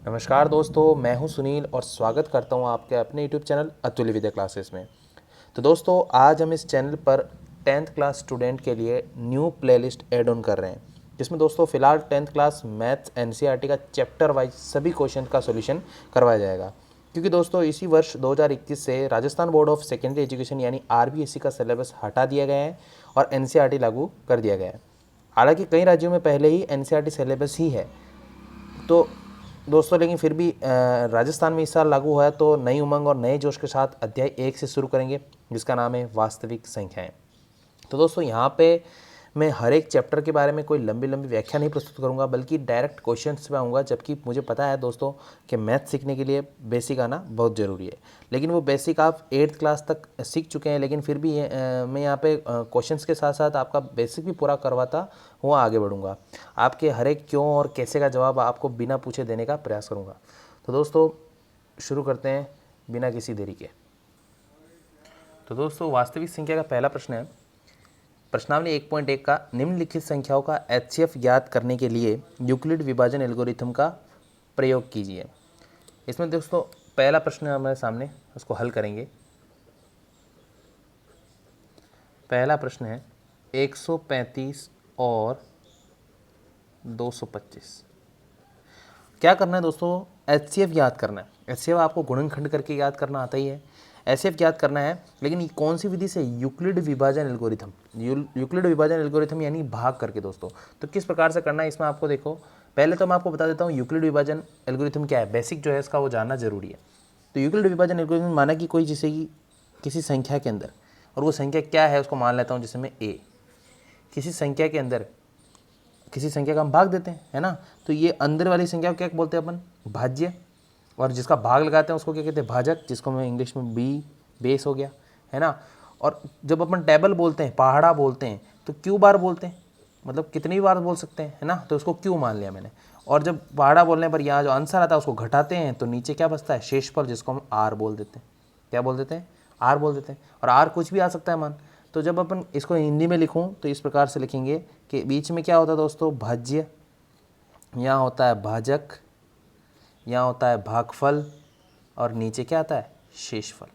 नमस्कार दोस्तों, मैं हूं सुनील और स्वागत करता हूं आपके अपने यूट्यूब चैनल अतुल्य विद्या क्लासेस में। तो दोस्तों, आज हम इस चैनल पर 10th क्लास स्टूडेंट के लिए न्यू प्लेलिस्ट ऐड ऑन कर रहे हैं, जिसमें दोस्तों फ़िलहाल 10th क्लास मैथ्स एनसीईआरटी का चैप्टर वाइज सभी क्वेश्चन का सोल्यूशन करवाया जाएगा। क्योंकि दोस्तों इसी वर्ष 2021 से Rajasthan board of secondary education यानी आरबीएसई का सिलेबस हटा दिया गया है और एनसीईआरटी लागू कर दिया गया है। हालांकि कई राज्यों में पहले ही एनसीईआरटी सिलेबस ही है, तो दोस्तों लेकिन फिर भी राजस्थान में इस साल लागू हुआ है, तो नई उमंग और नए जोश के साथ अध्याय 1 से शुरू करेंगे, जिसका नाम है वास्तविक संख्याएं। तो दोस्तों यहाँ पे मैं हर एक चैप्टर के बारे में कोई लंबी लंबी व्याख्या नहीं प्रस्तुत करूँगा, बल्कि डायरेक्ट क्वेश्चंस पे आऊँगा। जबकि मुझे पता है दोस्तों कि मैथ सीखने के लिए बेसिक आना बहुत ज़रूरी है, लेकिन वो बेसिक आप 8th क्लास तक सीख चुके हैं। लेकिन फिर भी मैं यहाँ पे क्वेश्चंस के साथ साथ आपका बेसिक भी पूरा करवाता हुआ आगे बढ़ूँगा। आपके हर एक क्यों और कैसे का जवाब आपको बिना पूछे देने का प्रयास करूँगा। तो दोस्तों शुरू करते हैं बिना किसी देरी के। तो दोस्तों वास्तविक संख्या का पहला प्रश्न है, प्रश्नावली 1.1 का निम्नलिखित संख्याओं का एचसीएफ ज्ञात करने के लिए यूक्लिड विभाजन एल्गोरिथम का प्रयोग कीजिए। इसमें दोस्तों पहला प्रश्न हमारे सामने, उसको हल करेंगे। पहला प्रश्न है 135 और 225। क्या करना है दोस्तों? एचसीएफ याद करना है। एचसीएफ आपको गुणनखंड करके याद करना आता ही है। एचसीएफ याद करना है, लेकिन ये कौन सी विधि से? यूक्लिड विभाजन एल्गोरिथम। यूक्लिड विभाजन एल्गोरिथम यानी भाग करके दोस्तों। तो किस प्रकार से करना है इसमें आपको देखो, पहले तो मैं आपको बता देता हूँ यूक्लिड विभाजन एल्गोरिथम क्या है। बेसिक जो है इसका वो जानना जरूरी है। तो यूक्लिड विभाजन एल्गोरिथम माना कि कोई जैसे कि किसी संख्या के अंदर, और वो संख्या क्या है उसको मान लेता हूँ जैसे मैं ए, किसी संख्या के अंदर किसी संख्या का हम भाग देते हैं, है ना। तो ये अंदर वाली संख्या को क्या बोलते हैं अपन? भाज्य। और जिसका भाग लगाते हैं उसको क्या कहते हैं? भाजक, जिसको मैं इंग्लिश में बी बेस हो गया, है ना। और जब अपन टेबल बोलते हैं, पहाड़ा बोलते हैं, तो क्यू बार बोलते हैं, मतलब कितनी बार बोल सकते हैं, है ना। तो उसको क्यू मान लिया मैंने। और जब पहाड़ा बोलने पर यहाँ जो आंसर आता है उसको घटाते हैं, तो नीचे क्या बचता है? शेषफल, जिसको हम आर बोल देते हैं। क्या बोल देते हैं? आर बोल देते हैं। और आर कुछ भी आ सकता है मान। तो जब अपन इसको हिंदी में लिखूं तो इस प्रकार से लिखेंगे कि बीच में क्या होता है दोस्तों? भाज्य, यहाँ होता है भाजक, यहाँ होता है भागफल, और नीचे क्या आता है? शेषफल।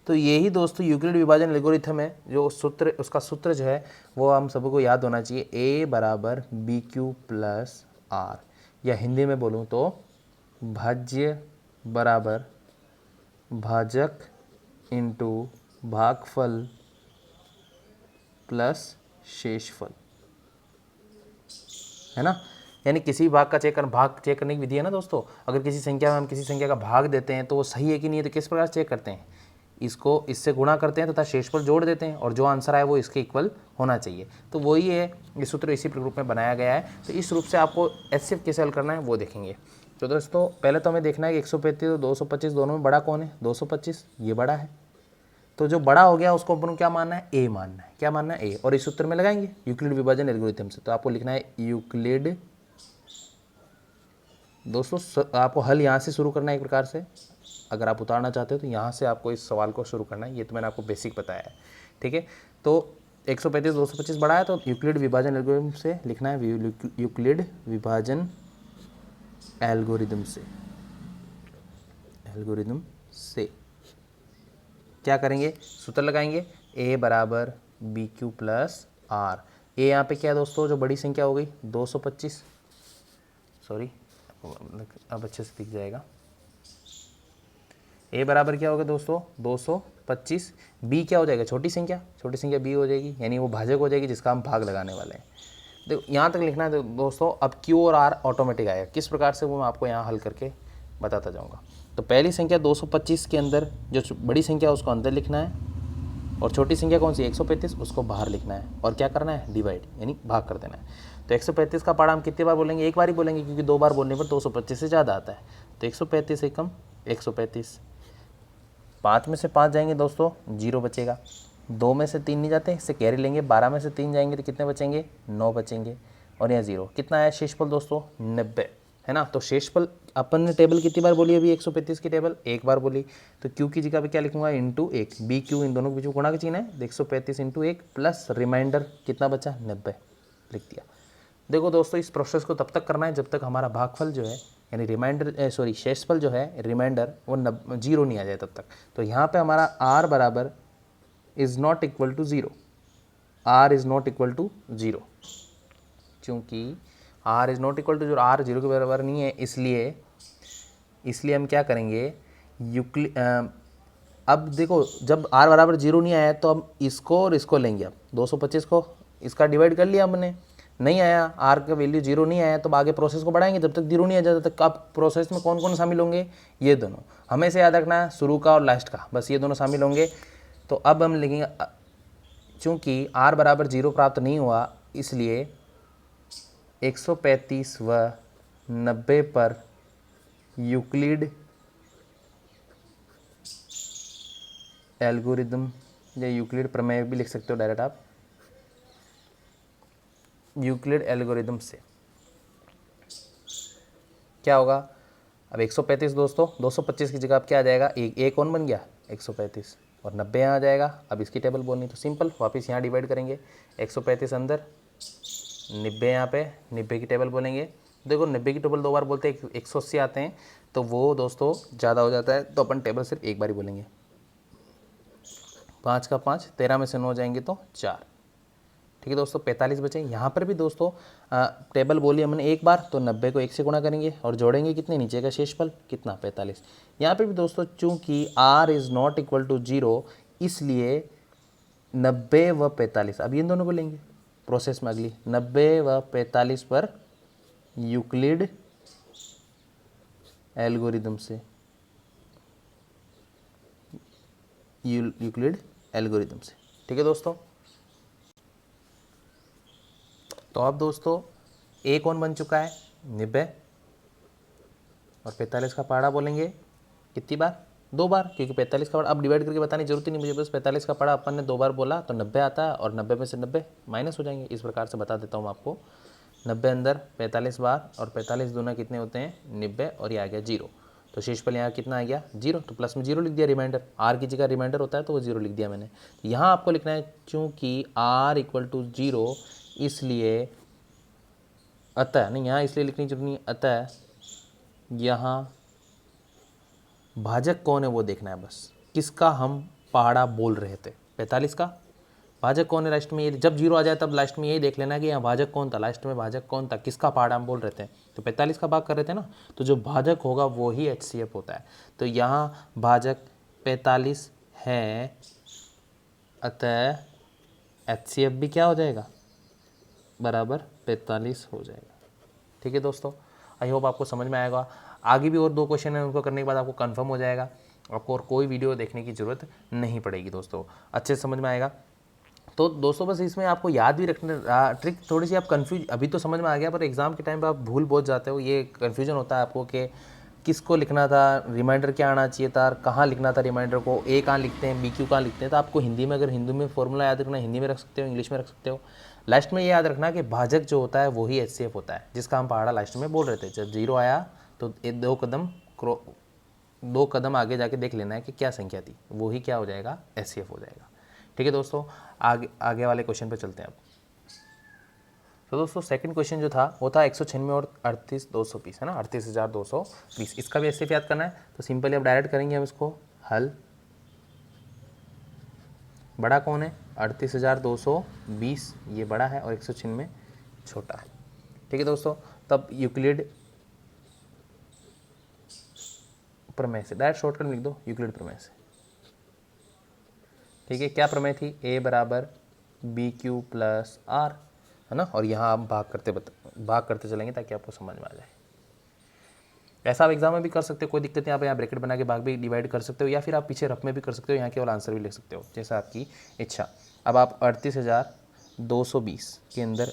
तो यही दोस्तों यूक्लिड विभाजन एल्गोरिथम है, जो सूत्र, उसका सूत्र जो है वो हम सभी को याद होना चाहिए। ए बराबर बी क्यू प्लस आर, या हिंदी में बोलूँ तो भाज्य बराबर भाजक इंटू भागफल प्लस शेषफल, है ना। यानी किसी भाग का भाग चेक करने की विधि है ना दोस्तों। अगर किसी संख्या में हम किसी संख्या का भाग देते हैं तो वो सही है कि नहीं है, तो किस प्रकार चेक करते हैं? इसको इससे गुणा करते हैं तथा शेषफल जोड़ देते हैं, और जो आंसर आए वो इसके इक्वल होना चाहिए। तो वही है, ये सूत्र इसी रूप में बनाया गया है। तो इस रूप से आपको एचसीएफ कैसे हल करना है वो देखेंगे। तो दोस्तों पहले तो हमें देखना है कि 135 और 225 दोनों में बड़ा कौन है? 225, ये बड़ा है। तो जो बड़ा हो गया उसको अपन क्या मानना है? ए मानना है। क्या मानना है? ए। और इस सूत्र में लगाएंगे यूक्लिड विभाजन एल्गोरिथम से। तो आपको लिखना है यूक्लिड, दोस्तों आपको हल यहाँ से शुरू करना है एक प्रकार से। अगर आप उतारना चाहते हो तो यहाँ से आपको इस सवाल को शुरू करना है। ये तो मैंने आपको बेसिक बताया है, ठीक है। तो 135 225 बड़ा है, तो यूक्लिड विभाजन एल्गोरिथम से लिखना है, यूक्लिड विभाजन एल्गोरिथम से क्या करेंगे? सूत्र लगाएंगे। ए बराबर बी क्यू प्लस आर। ए यहाँ पे क्या है दोस्तों? जो बड़ी संख्या हो गई 225, सॉरी अब अच्छे से दिख जाएगा। ए बराबर क्या होगा दोस्तों? 225। बी क्या हो जाएगा? छोटी संख्या बी हो जाएगी, यानी वो भाजक हो जाएगी जिसका हम भाग लगाने वाले हैं। देखो यहाँ तक लिखना है दोस्तों। अब क्यू और आर ऑटोमेटिक आएगा। किस प्रकार से वो मैं आपको यहाँ हल करके बताता जाऊँगा। तो पहली संख्या 225 के अंदर जो बड़ी संख्या है उसको अंदर लिखना है, और छोटी संख्या कौन सी? 135, उसको बाहर लिखना है। और क्या करना है? डिवाइड, यानी भाग कर देना है। तो 135 का पारा हम कितनी बार बोलेंगे? एक बार ही बोलेंगे, क्योंकि 2 बार बोलने पर 225 से ज़्यादा आता है। तो 135 एकम 135, 5 में से 5 जाएंगे दोस्तों, 0 बचेगा। 2 में से 3 नहीं जाते, इससे कैरी लेंगे। 12 में से 3 जाएंगे तो कितने बचेंगे? 9 बचेंगे। और यहाँ 0 कितना है? शेषफल दोस्तों 90, है ना। तो शेषफल अपन ने टेबल कितनी बार बोली? अभी 135 की टेबल एक बार बोली। तो क्यू की जगह पे क्या लिखूंगा? इंटू 1। बी क्यू इन दोनों के बीच में गुणा का चिन्ह है, 135 इंटू 1 प्लस रिमाइंडर कितना बचा? 90, लिख दिया। देखो दोस्तों इस प्रोसेस को तब तक करना है जब तक हमारा भागफल जो है यानी रिमाइंडर सॉरी शेषफल जो है रिमाइंडर वो 0 नहीं आ जाए तब तक। तो यहाँ पे हमारा r बराबर is not equal to 0, r is not equal to 0, क्योंकि r is not equal to 0, r 0 के बराबर नहीं है, इसलिए हम क्या करेंगे अब देखो जब r बराबर 0 नहीं आया तो हम इसको और इसको लेंगे। अब 225 को इसका डिवाइड कर लिया हमने, नहीं आया, r का वैल्यू 0 नहीं आया, तो आगे प्रोसेस को बढ़ाएंगे जब तक 0 नहीं आ जाता तक। अब प्रोसेस में कौन कौन शामिल होंगे, ये दोनों हमें से याद रखना है, शुरू का और लास्ट का, बस ये दोनों शामिल होंगे। तो अब हम लिखेंगे चूँकि r बराबर 0 प्राप्त नहीं हुआ, इसलिए 135 व 90 पर यूक्लिड एल्गोरिदम या यूक्लिड प्रमेय भी लिख सकते हो डायरेक्ट आप, यूक्लिड एल्गोरिदम से क्या होगा। अब 135 दोस्तों 225 की जगह अब क्या आ जाएगा, एक कौन बन गया 135 और 90 यहाँ आ जाएगा। अब इसकी टेबल बोलनी तो सिंपल, वापस यहाँ डिवाइड करेंगे, 135 अंदर 90 यहाँ पे, 90 की टेबल बोलेंगे। देखो 90 की टेबल 2 बार बोलते हैं 180 आते हैं, तो वो दोस्तों ज़्यादा हो जाता है, तो अपन टेबल सिर्फ एक बार ही बोलेंगे। 5 का 5, 13 में से 9 जाएंगे तो 4, ठीक है दोस्तों। 45 बचे। यहाँ पर भी दोस्तों टेबल बोली हमने एक बार, तो 90 को 1 से गुणा करेंगे और जोड़ेंगे कितने, नीचे का शेषफल कितना 45। यहाँ पे भी दोस्तों चूंकि r is not equal to 0, इसलिए 90 व 45, अब इन दोनों को लेंगे प्रोसेस में अगली, 90 व 45 पर यूक्लिड एल्गोरिदम से, यूक्लिड एल्गोरिदम से, ठीक है दोस्तों। तो अब दोस्तों a कौन बन चुका है 90 और 45 का पहाड़ा बोलेंगे कितनी बार, 2 बार, क्योंकि 45 का पहाड़ा अब डिवाइड करके बताने की जरूरत ही नहीं मुझे, बस 45 का पहाड़ा अपन ने 2 बार बोला तो 90 आता है, और 90 में से 90 माइनस हो जाएंगे। इस प्रकार से बता देता हूँ आपको, 90 अंदर 45 बार और 45 दूना कितने होते हैं 90, और ये आ गया 0, तो शेषफल यहाँ कितना आ गया 0, तो प्लस में 0 लिख दिया, रिमाइंडर r की जगह रिमाइंडर होता है तो वो 0 लिख दिया मैंने। तो यहाँ आपको लिखना है चूँकि r इक्वल टू 0, इसलिए अतः नहीं, यहाँ इसलिए लिखनी जरूरी नहीं, अतः यहाँ भाजक कौन है वो देखना है बस, किसका हम पहाड़ा बोल रहे थे 45 का, भाजक कौन है लास्ट में, ये जब 0 आ जाए तब लास्ट में यही देख लेना कि यहाँ भाजक कौन था, लास्ट में भाजक कौन था, किसका पहाड़ा हम बोल रहे थे। तो 45 का भाग कर रहे थे ना, तो जो भाजक होगा वो ही HCF होता है। तो यहाँ भाजक 45 है, अतः HCF भी क्या हो जाएगा बराबर 45 हो जाएगा, ठीक है दोस्तों। आई होप आपको समझ में आएगा। आगे भी और 2 क्वेश्चन हैं, उनको करने के बाद आपको कंफर्म हो जाएगा, आपको और कोई वीडियो देखने की ज़रूरत नहीं पड़ेगी दोस्तों, अच्छे से समझ में आएगा। तो दोस्तों बस इसमें आपको याद भी रखना ट्रिक, थोड़ी सी आप कंफ्यूज, अभी तो समझ में आ गया पर एग्ज़ाम के टाइम पर आप भूल बहुत जाते हो, ये कन्फ्यूजन होता है आपको कि किसको लिखना था, रिमाइंडर क्या आना चाहिए था, कहाँ लिखना था रिमाइंडर को, ए कहाँ लिखते हैं, बी क्यू कहाँ लिखते हैं। तो आपको हिंदी में, अगर हिंदी में फॉर्मूला याद रखना, हिंदी में रख सकते हो, इंग्लिश में रख सकते हो। लास्ट में ये याद रखना कि भाजक जो होता है वही HCF होता है, जिसका हम पहाड़ा लास्ट में बोल रहे थे। जब 0 आया तो 2 कदम आगे जाके देख लेना है कि क्या संख्या थी, वही क्या हो जाएगा HCF हो जाएगा, ठीक है दोस्तों। आगे वाले क्वेश्चन पे चलते हैं अब। तो दोस्तों सेकंड क्वेश्चन जो था वो था 196 और 38,220 है ना, 38,220, इसका भी HCF याद करना है। तो सिंपली अब डायरेक्ट करेंगे हम इसको हल। बड़ा कौन है 38,220, ये बड़ा है और 196 छोटा है, ठीक है दोस्तों। तब यूक्लिड प्रमेय से डायरेक्ट शॉर्टकट लिख दो, यूक्लिड प्रमेय से, ठीक है। क्या प्रमेय थी, a बराबर BQ प्लस R है ना, और यहाँ आप भाग करते चलेंगे ताकि आपको समझ में आ जाए। ऐसा आप एग्जाम में भी कर सकते हो, कोई दिक्कत नहीं, आप यहाँ ब्रैकेट बना के भाग भी डिवाइड कर सकते हो, या फिर आप पीछे रफ में भी कर सकते हो, यहाँ केवल आंसर भी लिख सकते हो, जैसा आपकी इच्छा। अब आप 38,220 के अंदर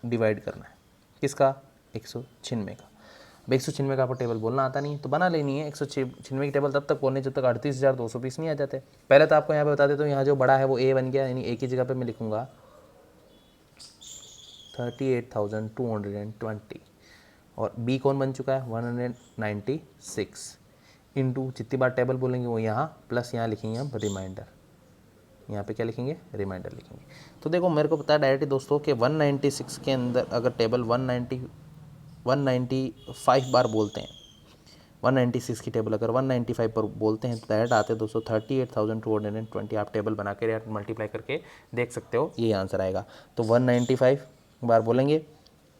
डिवाइड करना है, किसका 196 का। अब 196 का आपको टेबल बोलना आता नहीं तो बना लेनी है। 196 की टेबल तब तक बोलनी जब तक 38,220 नहीं आ जाते। पहले तो आपको यहाँ पे बता देता हूँ, यहाँ जो बड़ा है वो a बन गया, यानी a की जगह पे मैं लिखूँगा 38,220, और b कौन बन चुका है 196 इंटू जितनी बार टेबल बोलेंगे वो यहाँ, प्लस यहाँ लिखेंगे हम रिमाइंडर, यहाँ पे क्या लिखेंगे रिमाइंडर लिखेंगे। तो देखो मेरे को पता है डायरेक्टली दोस्तों कि 196 के अंदर अगर टेबल 190 195 बार बोलते हैं, 196 की टेबल अगर 195 पर बोलते हैं तो दैट आते हैं दोस्तों 38,220। आप टेबल बना के या मल्टीप्लाई करके देख सकते हो, ये आंसर आएगा। तो 195 बार बोलेंगे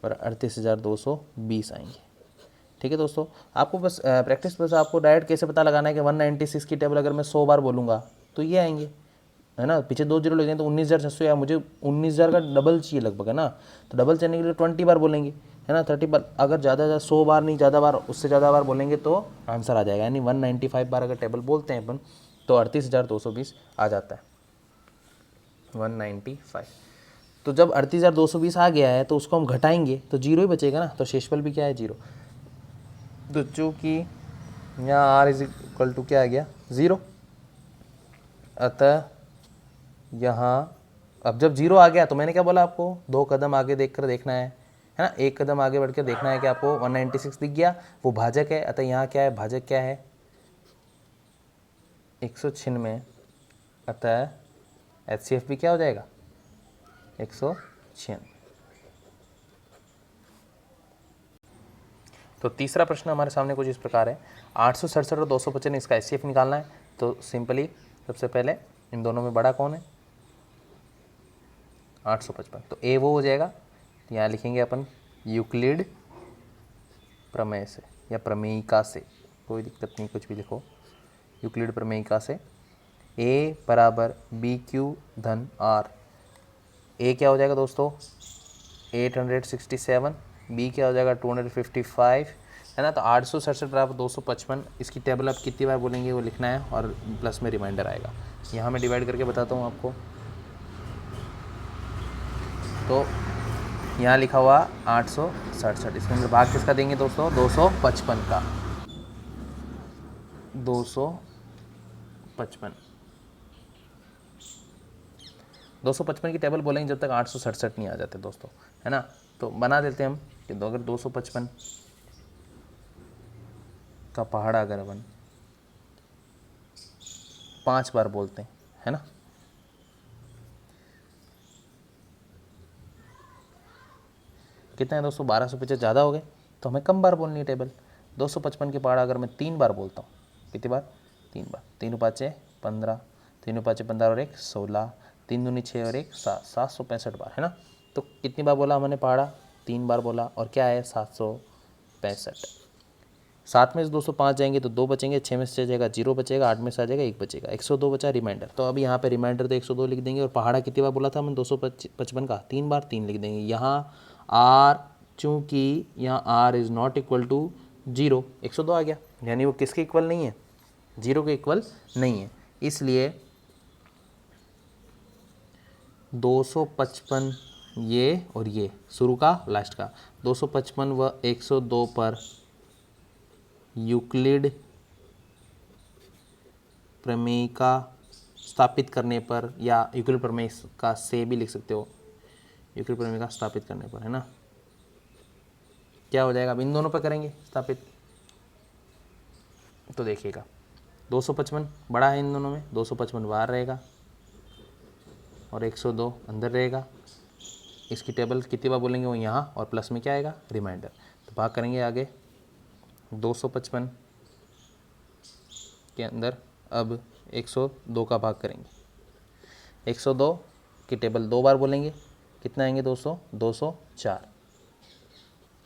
और 38,220 आएंगे। ठीक है दोस्तों, आपको बस प्रैक्टिस बस आपको डायरेक्ट कैसे पता लगाना है कि 196 की टेबल अगर मैं 100 बार बोलूँगा तो ये आएंगे, है ना। पीछे 2 जीरो लग जाए तो 19,600, या मुझे 19,000 का डबल चाहिए लगभग, है ना। तो डबल चलने के लिए 20 बार बोलेंगे, है ना, 30 बार। अगर ज़्यादा 100 बार नहीं, ज़्यादा बार, उससे ज़्यादा बार बोलेंगे तो आंसर आ जाएगा। यानी 195 बार अगर टेबल बोलते हैं अपन तो 38,220 आ जाता है, 195। तो जब 38,220 आ गया है तो उसको हम घटाएंगे तो जीरो ही बचेगा ना, तो शेषफल भी क्या है, जीरो। तो चूँकि यहाँ r इज इक्वल टू क्या आ गया, ज़ीरो, अतः यहाँ अब जब जीरो आ गया तो मैंने क्या बोला आपको, 2 कदम आगे देखकर देखना है ना, 1 कदम आगे बढ़कर देखना है कि आपको 196 दिख गया, वो भाजक है। अतः यहाँ क्या है, भाजक क्या है, 196, अतः HCF भी क्या हो जाएगा, 196। तो तीसरा प्रश्न हमारे सामने कुछ इस प्रकार है, 867 और 255 इसका HCF निकालना है। तो सिंपली सबसे पहले इन दोनों में बड़ा कौन है, 855, तो ए वो हो जाएगा। तो यहाँ लिखेंगे अपन यूक्लिड प्रमेय से या प्रमेयिका से, कोई दिक्कत नहीं, कुछ भी लिखो, यूक्लिड प्रमेयिका से ए बराबर बी क्यू धन आर। ए क्या हो जाएगा दोस्तों, 867, बी क्या हो जाएगा 255, है ना। तो 867 बराबर 255, इसकी टेबल आप कितनी बार बोलेंगे वो लिखना है और प्लस में रिमाइंडर आएगा। यहाँ मैं डिवाइड करके बताता हूँ आपको। तो यहाँ लिखा हुआ 867, इसके अंदर भाग किसका देंगे दोस्तों, 255 का, 255 की टेबल बोलेंगे जब तक 867 नहीं आ जाते दोस्तों, है ना। तो बना देते हैं हम कि अगर 255 का पहाड़ा अगर अपन 5 बार बोलते हैं, है ना, कितना है दोस्तों, 1250 ज़्यादा हो गए तो हमें कम बार बोलनी है टेबल। 255 के पहाड़ा अगर मैं 3 बार बोलता हूँ, कितनी बार, 3 बार, 3 5 15, 3 5 15 और 1 16, 3 दूनी 6 और 1 7, 765 बार, है ना। तो कितनी बार बोला हमने पहाड़ा, 3 बार बोला, और क्या है 765। 7 में से 205 जाएंगे तो 2 बचेंगे, 6 में से जाएगा 0 बचेगा, 8 में से आ जाएगा 1 बचेगा, 102 बचा रिमाइंडर। तो अभी यहाँ पे रिमाइंडर तो 102 लिख देंगे, और पहाड़ा कितनी बार बोला था हमने 255 का, 3 बार, 3 लिख देंगे। यहाँ आर, चूँकि यहाँ R is not equal to 0, 102 आ गया, यानी वो किसके इक्वल नहीं है, 0 के इक्वल नहीं है, इसलिए 255 ये और ये शुरू का लास्ट का 255 व 102 पर यूक्लिड प्रमेय का स्थापित करने पर, या यूक्लिड प्रमेय का से भी लिख सकते हो, यूक्लिड प्रमेय का स्थापित करने पर, है ना, क्या हो जाएगा। अब इन दोनों पर करेंगे स्थापित, तो देखिएगा 255 बड़ा है इन दोनों में, 255 बाहर रहेगा और 102 अंदर रहेगा। इसकी टेबल कितनी बार बोलेंगे वो यहाँ, और प्लस में क्या आएगा, रिमाइंडर। तो भाग करेंगे आगे 255 के अंदर अब 102 का भाग करेंगे। 102 की टेबल 2 बार बोलेंगे, कितना आएंगे दोस्तों, 204,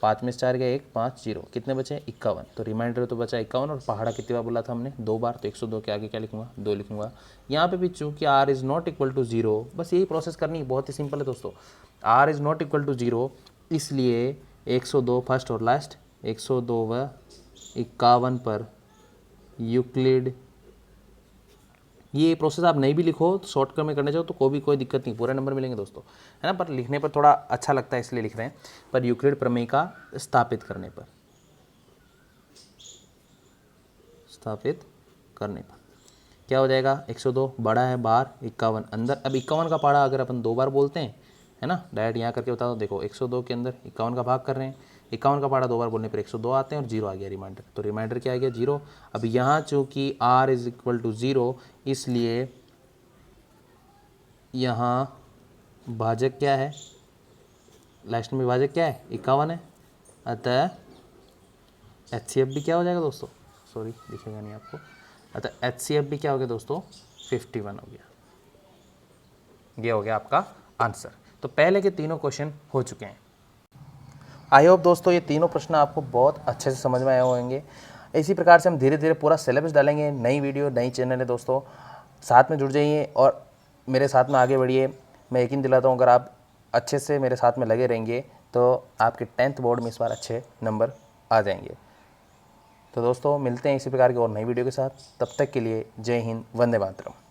5 में से 4 गया 1, 5 0, कितने बचे 51। तो रिमाइंडर तो बचा 51, और पहाड़ा कितनी बार बोला था हमने, 2 बार। तो 102 के आगे क्या लिखूंगा, 2 लिखूंगा। यहाँ पे भी चूँकि r is not equal to 0, बस यही प्रोसेस करनी है, बहुत ही सिंपल है दोस्तों। r is not equal to 0, इसलिए 102 फर्स्ट और लास्ट, 102 व 51 पर यूक्लिड, ये प्रोसेस आप नहीं भी लिखो तो शॉर्टकट में करने जाओ तो कोई दिक्कत नहीं, पूरे नंबर मिलेंगे दोस्तों, है ना। पर लिखने पर थोड़ा अच्छा लगता है इसलिए लिख रहे हैं। पर यूक्लिड प्रमेय का स्थापित करने पर क्या हो जाएगा, 102 बड़ा है बाहर, 51 अंदर। अब 51 का पहाड़ा अगर अपन 2 बार बोलते हैं, है ना, डायरेक्ट यहाँ करके बता दो, देखो 102 के अंदर 51 का भाग कर रहे हैं, 51 का पहाड़ा 2 बार बोलने पर 102 आते हैं और 0 आ गया रिमाइंडर। तो रिमाइंडर क्या आ गया, 0। अब यहाँ चूँकि r इज इक्वल टू 0, इसलिए यहाँ भाजक क्या है, लास्ट में भाजक क्या है, 51 है, अतः HCF भी क्या हो जाएगा दोस्तों, सॉरी दिखेगा नहीं आपको, अतः HCF भी क्या हो गया दोस्तों 51 हो गया। ये हो गया आपका आंसर। तो पहले के तीनों क्वेश्चन हो चुके हैं। आई होप दोस्तों ये तीनों प्रश्न आपको बहुत अच्छे से समझ में आए होंगे। इसी प्रकार से हम धीरे धीरे पूरा सिलेबस डालेंगे। नई वीडियो नई चैनल है दोस्तों, साथ में जुड़ जाइए और मेरे साथ में आगे बढ़िए। मैं यकीन दिलाता हूँ अगर आप अच्छे से मेरे साथ में लगे रहेंगे तो आपके 10th बोर्ड में इस बार अच्छे नंबर आ जाएंगे। तो दोस्तों मिलते हैं इसी प्रकार की और नई वीडियो के साथ। तब तक के लिए जय हिंद, वंदे मातरम।